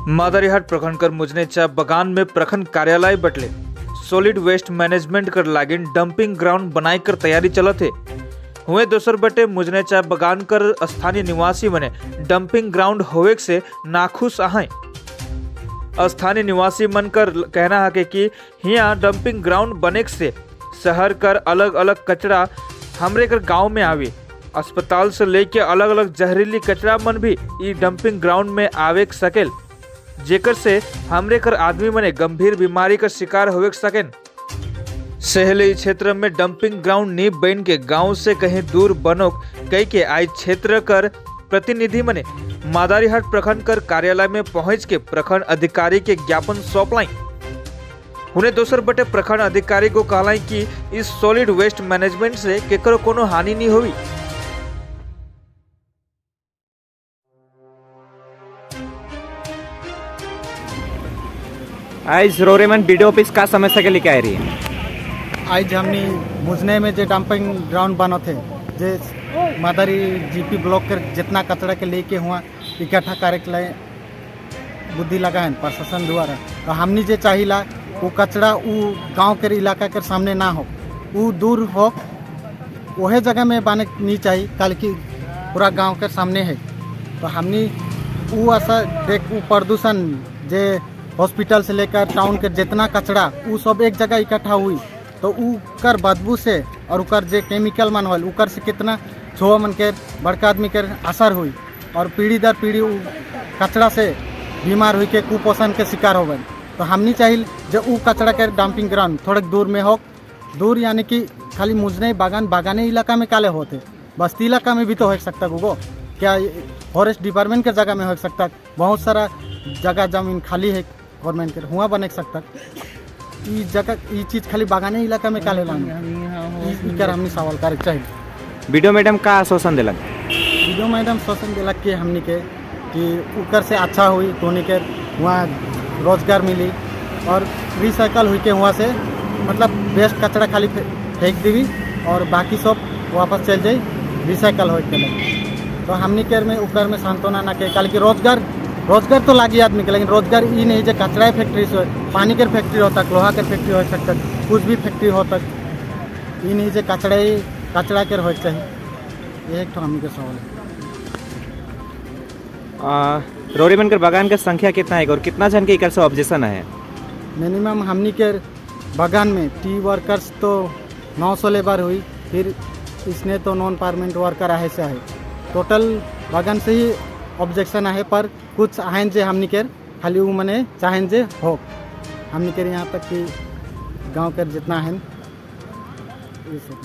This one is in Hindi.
मादारीहाट प्रखंड कर मुजनेचा बगान में प्रखंड कार्यालय बटले सॉलिड वेस्ट मैनेजमेंट कर लागिन डंपिंग ग्राउंड बनाई कर तैयारी चलत है। हुए दोसर बटे मुजनेचा बगान कर स्थानीय निवासी मने डंपिंग ग्राउंड होवे से नाखुश आहे। स्थानीय निवासी मन कर कहना है कि यहाँ डंपिंग ग्राउंड बने से शहर कर अलग अलग कचरा हमरे कर गांव में आवे। अस्पताल से लेके अलग अलग जहरीली कचरा मन भी ई डंपिंग ग्राउंड में आवे सकेल, जेकर से हमरे कर आदमी मने गंभीर बीमारी का शिकार होवे सकेन। शहरी क्षेत्र में डंपिंग ग्राउंड नी बन के गांव से कहीं दूर बनोक कई के आई क्षेत्र कर प्रतिनिधि मने मादारीहाट प्रखंड कर कार्यालय में पहुंच के प्रखंड अधिकारी के ज्ञापन सौंपलाई। उन्हें दोसर बटे प्रखंड अधिकारी को कहलाई कि इस सॉलिड वेस्ट मैनेजमेंट से केकरो कोनो हानि नहीं हुई। आज रोरेमन बीडीओ ऑफिस का समस्या के लेके आ रही है। आज हमने मुजने में जो डंपिंग ग्राउंड बनो थे जे मादारी जीपी ब्लॉक कर जितना कचरा के लेके हुआ इकट्ठा करे के लिए बुद्धि लगा है प्रशासन द्वारा। तो हमने जो चाहिला वो कचरा वो गांव के इलाका के सामने ना हो, वो दूर हो, वह जगह में बने नहीं चाहिए कल की पूरा गांव के सामने है। तो हमने वो ऐसा देख वो प्रदूषण जे हॉस्पिटल से लेकर टाउन के जितना कचरा वो सब एक जगह इकट्ठा हुई तो उकर बदबू से और उकर जे केमिकल मन होल उकर से कितना छुआ मन के बड़का आदमी के असर हुई और पीढ़ी दर पीढ़ी कचरा से बीमार हुई के कुपोषण के शिकार हो गए। तो हमनी चाहिए जो वो कचरा के डंपिंग ग्राउंड थोड़े दूर में हो, दूर यानी कि खाली मुजने बागाने इलाका में काले होते, बस्ती इलाका में भी तो हो सकता गो क्या फॉरेस्ट डिपार्टमेंट के जगह में हो सकता, बहुत सारा जगह जमीन खाली है गवर्नमेंट के हुआ बने सकता। ये जगह ये चीज़ खाली बागाने इलाका में काले लाने कर हमने सवाल करे चाहिए। बीडीओ मैडम का आश्वासन दिलक? बीडीओ मैडम आश्वासन दिलक कि हमने के कि ऊपर से अच्छा हुई तो के वहाँ रोजगार मिली और रिसाइकल हुई के वहाँ से मतलब वेस्ट कचरा खाली फेंक दी और बाकी सब वापस चल जाए रिसाइकल हो के लिए। तो हमने के में ऊपर में सांत्वना ना के कल की रोजगार तो लागी आदमी के, लेकिन रोजगार ये नहीं जो कचरा फैक्ट्री से पानी के फैक्ट्री हो तक, लोहा के फैक्ट्री हो सकता, कुछ भी फैक्ट्री हो तक, ये नहीं जो कचरा के हो चाहिए। ये एक तो हमने के सवाल है। रोरेमन कर बगान का संख्या कितना है और कितना जन के इकर से ऑब्जेक्शन है? मिनिमम हमने के बगान में टी वर्कर्स तो 900 लेबर हुई, फिर इसने तो नॉन परमानेंट वर्कर आहे से है, टोटल बगान से ही ऑब्जेक्शन है। पर कुछ आहन जे हमने के खाली वो मने चाहें जे हो हमने के यहाँ तक कि गांव के जितना है ये सब।